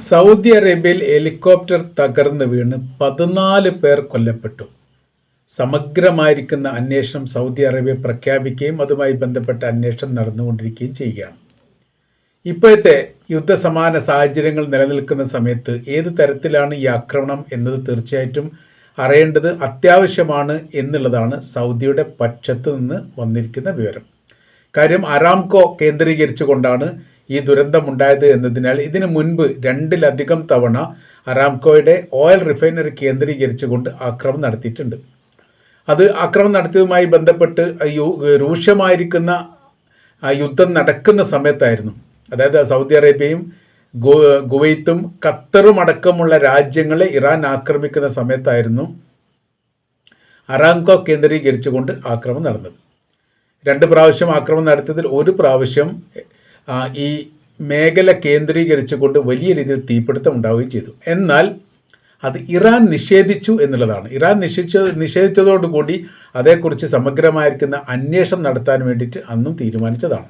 Saudi അറേബ്യയിൽ helicopter തകർന്ന് വീണ് 14 പേർ കൊല്ലപ്പെട്ടു. സമഗ്രമായിരിക്കുന്ന അന്വേഷണം സൗദി അറേബ്യ പ്രഖ്യാപിക്കുകയും അതുമായി ബന്ധപ്പെട്ട അന്വേഷണം നടന്നുകൊണ്ടിരിക്കുകയും ചെയ്യുകയാണ്. ഇപ്പോഴത്തെ യുദ്ധസമാന സാഹചര്യങ്ങൾ നിലനിൽക്കുന്ന സമയത്ത് ഏത് തരത്തിലാണ് ഈ ആക്രമണം എന്നത് തീർച്ചയായിട്ടും അറിയേണ്ടത് അത്യാവശ്യമാണ് എന്നുള്ളതാണ് സൗദിയുടെ പക്ഷത്ത് നിന്ന് വന്നിരിക്കുന്ന വിവരം. കാര്യം അരാംകോ കേന്ദ്രീകരിച്ചുകൊണ്ടാണ് ഈ ദുരന്തമുണ്ടായത് എന്നതിനാൽ ഇതിനു മുൻപ് 2-ലധികം തവണ അരാംകോയുടെ ഓയിൽ റിഫൈനറി കേന്ദ്രീകരിച്ചുകൊണ്ട് ആക്രമണം നടത്തിയിട്ടുണ്ട്. അത് ആക്രമണം നടത്തിയതുമായി ബന്ധപ്പെട്ട് രൂക്ഷമായിരിക്കുന്ന യുദ്ധം നടക്കുന്ന സമയത്തായിരുന്നു. അതായത് സൗദി അറേബ്യയും കുവൈത്തും ഖത്തറും അടക്കമുള്ള രാജ്യങ്ങളെ ഇറാൻ ആക്രമിക്കുന്ന സമയത്തായിരുന്നു അരാംകോ കേന്ദ്രീകരിച്ചുകൊണ്ട് ആക്രമണം നടന്നത്. 2 പ്രാവശ്യം ആക്രമണം നടത്തിയതിൽ ഒരു പ്രാവശ്യം ഈ മേഖല കേന്ദ്രീകരിച്ചുകൊണ്ട് വലിയ രീതിയിൽ തീപിടുത്തം ഉണ്ടാവുകയും ചെയ്തു. എന്നാൽ അത് ഇറാൻ നിഷേധിച്ചു എന്നുള്ളതാണ്. ഇറാൻ നിഷേധിച്ചതോടുകൂടി അതേക്കുറിച്ച് സമഗ്രമായിരിക്കുന്ന അന്വേഷണം നടത്താൻ വേണ്ടിയിട്ട് അന്നും തീരുമാനിച്ചതാണ്.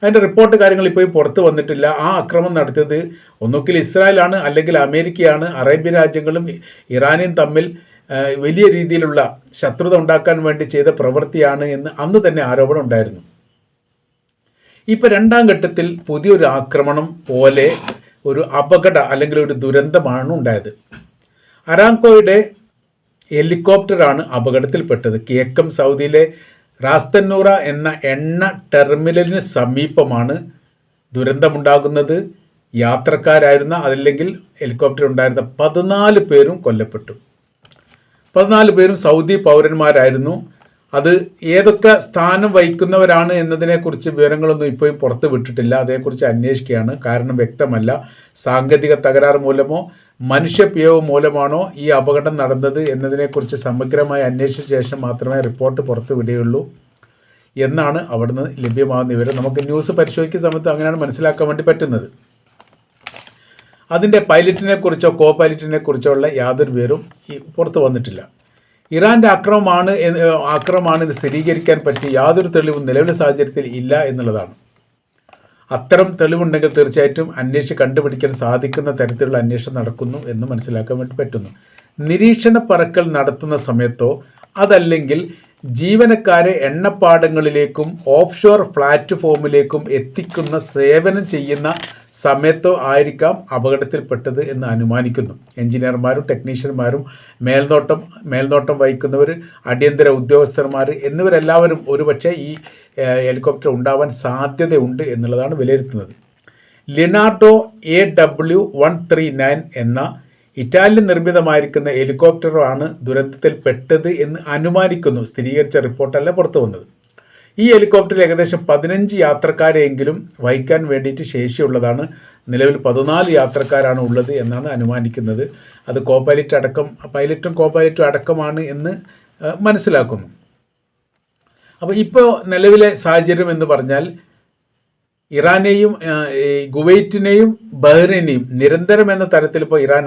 അതിൻ്റെ റിപ്പോർട്ട് കാര്യങ്ങൾ ഇപ്പോഴും പുറത്തു വന്നിട്ടില്ല. ആ ആക്രമണം നടത്തിയത് ഒന്നുകിൽ ഇസ്രായേലാണ്, അല്ലെങ്കിൽ അമേരിക്കയാണ്. അറേബ്യൻ രാജ്യങ്ങളും ഇറാനും തമ്മിൽ വലിയ രീതിയിലുള്ള ശത്രുത ഉണ്ടാക്കാൻ വേണ്ടി ചെയ്ത പ്രവൃത്തിയാണ് എന്ന് അന്ന് തന്നെ ആരോപണം ഉണ്ടായിരുന്നു. ഇപ്പോൾ 2ാം ഘട്ടത്തിൽ പുതിയൊരു ആക്രമണം പോലെ ഒരു അല്ലെങ്കിൽ ഒരു ദുരന്തമാണ് ഉണ്ടായത്. അരാംകോയുടെ ഹെലികോപ്റ്ററാണ് അപകടത്തിൽപ്പെട്ടത്. കിഴക്കൻ സൗദിയിലെ റാസ്തന്നൂറ എന്ന എണ്ണ ടെർമിനലിന് സമീപമാണ് ദുരന്തമുണ്ടാകുന്നത്. യാത്രക്കാരായിരുന്ന അതല്ലെങ്കിൽ ഹെലികോപ്റ്റർ ഉണ്ടായിരുന്ന 14 പേരും കൊല്ലപ്പെട്ടു. 14 പേരും സൗദി പൗരന്മാരായിരുന്നു. അത് ഏതൊക്കെ സ്ഥാനം വഹിക്കുന്നവരാണ് എന്നതിനെക്കുറിച്ച് വിവരങ്ങളൊന്നും ഇപ്പോഴും പുറത്ത് വിട്ടിട്ടില്ല. അതേക്കുറിച്ച് അന്വേഷിക്കുകയാണ്. കാരണം വ്യക്തമല്ല. സാങ്കേതിക തകരാറ് മൂലമോ മനുഷ്യപിഴവ് മൂലമാണോ ഈ അപകടം നടന്നത് എന്നതിനെക്കുറിച്ച് സമഗ്രമായി അന്വേഷിച്ച ശേഷം മാത്രമേ റിപ്പോർട്ട് പുറത്ത് വിടുകയുള്ളൂ എന്നാണ് അവിടുന്ന് ലഭ്യമാകുന്ന വിവരം. നമുക്ക് ന്യൂസ് പരിശോധിക്കുന്ന സമയത്ത് അങ്ങനെയാണ് മനസ്സിലാക്കാൻ വേണ്ടി പറ്റുന്നത്. അതിൻ്റെ പൈലറ്റിനെ കുറിച്ചോ കോ പൈലറ്റിനെ കുറിച്ചോ ഉള്ള യാതൊരു വിവരവും പുറത്ത് വന്നിട്ടില്ല. ഇറാൻ്റെ ആക്രമണമാണ് ഇത് സ്ഥിരീകരിക്കാൻ പറ്റി യാതൊരു തെളിവും നിലവിലെ സാഹചര്യത്തിൽ ഇല്ല എന്നുള്ളതാണ്. അത്തരം തെളിവുണ്ടെങ്കിൽ തീർച്ചയായിട്ടും അന്വേഷിച്ച് കണ്ടുപിടിക്കാൻ സാധിക്കുന്ന തരത്തിലുള്ള അന്വേഷണം നടക്കുന്നു എന്ന് മനസ്സിലാക്കാൻ വേണ്ടി പറ്റുന്നു. നിരീക്ഷണ പറക്കൽ നടത്തുന്ന സമയത്തോ അതല്ലെങ്കിൽ ജീവനക്കാരെ എണ്ണപ്പാടങ്ങളിലേക്കും ഓഫ്ഷോർ പ്ലാറ്റ്ഫോമിലേക്കും എത്തിക്കുന്ന സേവനം ചെയ്യുന്ന സമയത്തോ ആയിരിക്കാം അപകടത്തിൽപ്പെട്ടത് എന്ന് അനുമാനിക്കുന്നു. എഞ്ചിനീയർമാരും ടെക്നീഷ്യന്മാരും മേൽനോട്ടം വഹിക്കുന്നവർ, അടിയന്തര ഉദ്യോഗസ്ഥന്മാർ എന്നിവരെല്ലാവരും ഒരുപക്ഷെ ഈ ഹെലികോപ്റ്റർ ഉണ്ടാവാൻ സാധ്യതയുണ്ട് എന്നുള്ളതാണ് വിലയിരുത്തുന്നത്. ലിനാർഡോ AW139 എന്ന ഇറ്റാലിയൻ നിർമ്മിതമായിരിക്കുന്ന ഹെലികോപ്റ്ററാണ് ദുരന്തത്തിൽപ്പെട്ടത് എന്ന് അനുമാനിക്കുന്നു. സ്ഥിരീകരിച്ച റിപ്പോർട്ടല്ല പുറത്തു വന്നത്. ഈ ഹെലികോപ്റ്ററിൽ ഏകദേശം 15 യാത്രക്കാരെയെങ്കിലും വഹിക്കാൻ വേണ്ടിയിട്ട് ശേഷിയുള്ളതാണ്. നിലവിൽ 14 യാത്രക്കാരാണ് ഉള്ളത് എന്നാണ് അനുമാനിക്കുന്നത്. അത് പൈലറ്റും കോ പൈലറ്റും അടക്കമാണ് എന്ന് മനസ്സിലാക്കുന്നു. അപ്പോൾ ഇപ്പോൾ നിലവിലെ സാഹചര്യം എന്ന് പറഞ്ഞാൽ ഇറാനെയും കുവൈറ്റിനെയും ബഹ്റൈനെയും നിരന്തരം എന്ന തരത്തിൽ ഇപ്പോൾ ഇറാൻ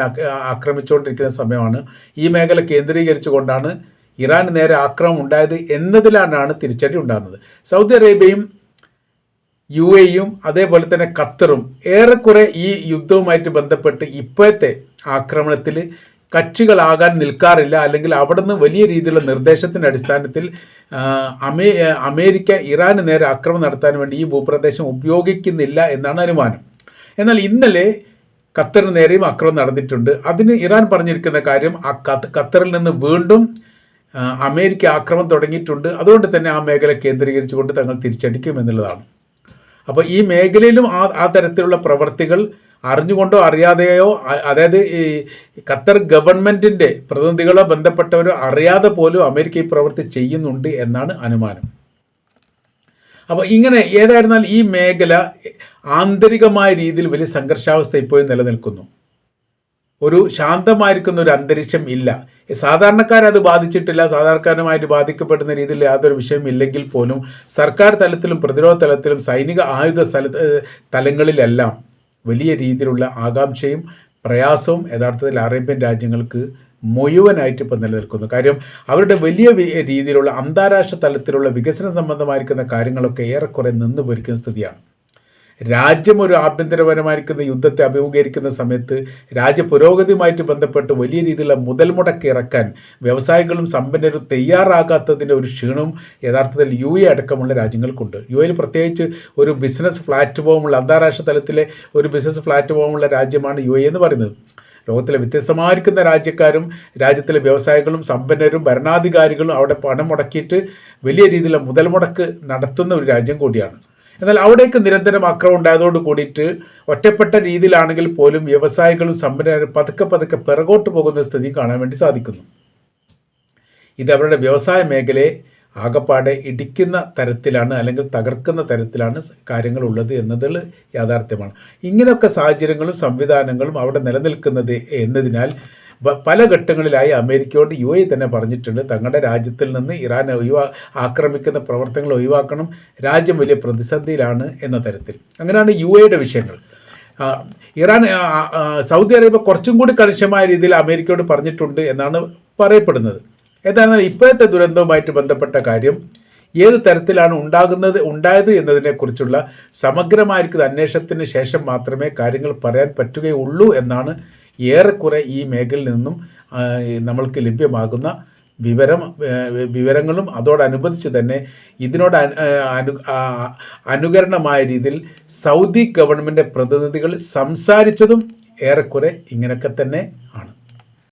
ആക്രമിച്ചുകൊണ്ടിരിക്കുന്ന സമയമാണ്. ഈ മേഖല കേന്ദ്രീകരിച്ചുകൊണ്ടാണ് ഇറാൻ നേരെ ആക്രമണം ഉണ്ടായത് എന്നതിലാണ് തിരിച്ചടി ഉണ്ടാകുന്നത്. സൗദി അറേബ്യയും UAEയും അതേപോലെ തന്നെ ഖത്തറും ഏറെക്കുറെ ഈ യുദ്ധവുമായിട്ട് ബന്ധപ്പെട്ട് ഇപ്പോഴത്തെ ആക്രമണത്തിൽ കക്ഷികളാകാൻ നിൽക്കാറില്ല. അല്ലെങ്കിൽ അവിടുന്ന് വലിയ രീതിയിലുള്ള നിർദ്ദേശത്തിൻ്റെ അടിസ്ഥാനത്തിൽ അമേരിക്ക ഇറാന് നേരെ ആക്രമണം നടത്താൻ വേണ്ടി ഈ ഭൂപ്രദേശം ഉപയോഗിക്കുന്നില്ല എന്നാണ് അനുമാനം. എന്നാൽ ഇന്നലെ ഖത്തറിന് നേരെയും ആക്രമണം നടന്നിട്ടുണ്ട്. അതിന് ഇറാൻ പറഞ്ഞിരിക്കുന്ന കാര്യം ഖത്തറിൽ നിന്ന് വീണ്ടും അമേരിക്ക ആക്രമണം തുടങ്ങിയിട്ടുണ്ട്. അതുകൊണ്ട് തന്നെ ആ മേഖല കേന്ദ്രീകരിച്ചുകൊണ്ട് തങ്ങൾ തിരിച്ചടിക്കും എന്നുള്ളതാണ്. അപ്പോൾ ഈ മേഖലയിലും ആ തരത്തിലുള്ള പ്രവർത്തികൾ അറിഞ്ഞുകൊണ്ടോ അറിയാതെയോ, അതായത് ഈ ഖത്തർ ഗവൺമെൻറ്റിൻ്റെ പ്രതിനിധികളോ ബന്ധപ്പെട്ടവരോ അറിയാതെ പോലും അമേരിക്ക ഈ പ്രവൃത്തി ചെയ്യുന്നുണ്ട് എന്നാണ് അനുമാനം. അപ്പോൾ ഇങ്ങനെ ഏതായിരുന്നാൽ ഈ മേഖല ആന്തരികമായ രീതിയിൽ വലിയ സംഘർഷാവസ്ഥ ഇപ്പോഴും നിലനിൽക്കുന്നു. ഒരു ശാന്തമായിരിക്കുന്ന ഒരു അന്തരീക്ഷം ഇല്ല. സാധാരണക്കാരത് ബാധിച്ചിട്ടില്ല. സാധാരണക്കാരുമായിട്ട് ബാധിക്കപ്പെടുന്ന രീതിയിൽ യാതൊരു വിഷയമില്ലെങ്കിൽ പോലും സർക്കാർ തലത്തിലും പ്രതിരോധ തലത്തിലും സൈനിക ആയുധ തലങ്ങളിലെല്ലാം വലിയ രീതിയിലുള്ള ആകാംക്ഷയും പ്രയാസവും യഥാർത്ഥത്തിൽ അറേബ്യൻ രാജ്യങ്ങൾക്ക് മുഴുവനായിട്ട് ഇപ്പോൾ നിലനിൽക്കുന്നു. കാര്യം അവരുടെ വലിയ രീതിയിലുള്ള അന്താരാഷ്ട്ര തലത്തിലുള്ള വികസന സംബന്ധമായിരിക്കുന്ന കാര്യങ്ങളൊക്കെ ഏറെക്കുറെ നിന്ന് പോയിരിക്കുന്ന സ്ഥിതിയാണ്. രാജ്യം ഒരു ആഭ്യന്തരപരമായിരിക്കുന്ന യുദ്ധത്തെ അഭിമുഖീകരിക്കുന്ന സമയത്ത് രാജ്യപുരോഗതിയുമായിട്ട് ബന്ധപ്പെട്ട് വലിയ രീതിയിലുള്ള മുതൽ മുടക്ക് ഇറക്കാൻ വ്യവസായികളും സമ്പന്നരും തയ്യാറാകാത്തതിൻ്റെ ഒരു ക്ഷീണവും യഥാർത്ഥത്തിൽ UAE അടക്കമുള്ള രാജ്യങ്ങൾക്കുണ്ട്. UAE പ്രത്യേകിച്ച് ഒരു ബിസിനസ് പ്ലാറ്റ്ഫോമുള്ള അന്താരാഷ്ട്ര തലത്തിലെ ഒരു ബിസിനസ് പ്ലാറ്റ്ഫോമുള്ള രാജ്യമാണ് UAE എന്ന് പറയുന്നത്. ലോകത്തിലെ വ്യത്യസ്തമായിരിക്കുന്ന രാജ്യക്കാരും രാജ്യത്തിലെ വ്യവസായികളും സമ്പന്നരും ഭരണാധികാരികളും അവിടെ പണം മുടക്കിയിട്ട് വലിയ രീതിയിലുള്ള മുതൽ മുടക്ക് നടത്തുന്ന ഒരു രാജ്യം കൂടിയാണ്. എന്നാൽ അവിടേക്ക് നിരന്തരം ആക്രമണം ഉണ്ടായതോട് കൂടിയിട്ട് ഒറ്റപ്പെട്ട രീതിയിലാണെങ്കിൽ പോലും വ്യവസായികളും സമ്പന്നരും പതുക്കെ പതുക്കെ പിറകോട്ട് പോകുന്ന സ്ഥിതി കാണാൻ വേണ്ടി സാധിക്കുന്നു. ഇത് അവരുടെ വ്യവസായ മേഖലയെ ആകപ്പാടെ ഇടിക്കുന്ന തരത്തിലാണ് അല്ലെങ്കിൽ തകർക്കുന്ന തരത്തിലാണ് കാര്യങ്ങളുള്ളത് എന്നതിൽ യാഥാർത്ഥ്യമാണ്. ഇങ്ങനെയൊക്കെ സാഹചര്യങ്ങളും സംവിധാനങ്ങളും അവിടെ നിലനിൽക്കുന്നത് എന്നതിനാൽ പല ഘട്ടങ്ങളിലായി അമേരിക്കയോട് UAE തന്നെ പറഞ്ഞിട്ടുണ്ട്, തങ്ങളുടെ രാജ്യത്തിൽ നിന്ന് ഇറാൻ ആക്രമിക്കുന്ന പ്രവർത്തനങ്ങൾ ഒഴിവാക്കണം, രാജ്യം വലിയ പ്രതിസന്ധിയിലാണ് എന്ന തരത്തിൽ. അങ്ങനെയാണ് UAEയുടെ വിഷയങ്ങൾ. ഇറാൻ സൗദി അറേബ്യ കുറച്ചും കൂടി കണിശമായ രീതിയിൽ അമേരിക്കയോട് പറഞ്ഞിട്ടുണ്ട് എന്നാണ് പറയപ്പെടുന്നത്. ഏതായാലും ഇപ്പോഴത്തെ ദുരന്തവുമായിട്ട് ബന്ധപ്പെട്ട കാര്യം ഏത് തരത്തിലാണ് ഉണ്ടായത് എന്നതിനെക്കുറിച്ചുള്ള സമഗ്രമായിരിക്കുന്ന അന്വേഷണത്തിന് ശേഷം മാത്രമേ കാര്യങ്ങൾ പറയാൻ പറ്റുകയുള്ളൂ എന്നാണ് ഏറെക്കുറെ ഈ മേഖലയിൽ നിന്നും നമ്മൾക്ക് ലഭ്യമാകുന്ന വിവരങ്ങളും അതോടനുബന്ധിച്ച് തന്നെ ഇതിനോട് അനുകരണമായ രീതിയിൽ സൗദി ഗവൺമെൻറ് പ്രതിനിധികൾ സംസാരിച്ചതും ഏറെക്കുറെ ഇങ്ങനെയൊക്കെ തന്നെ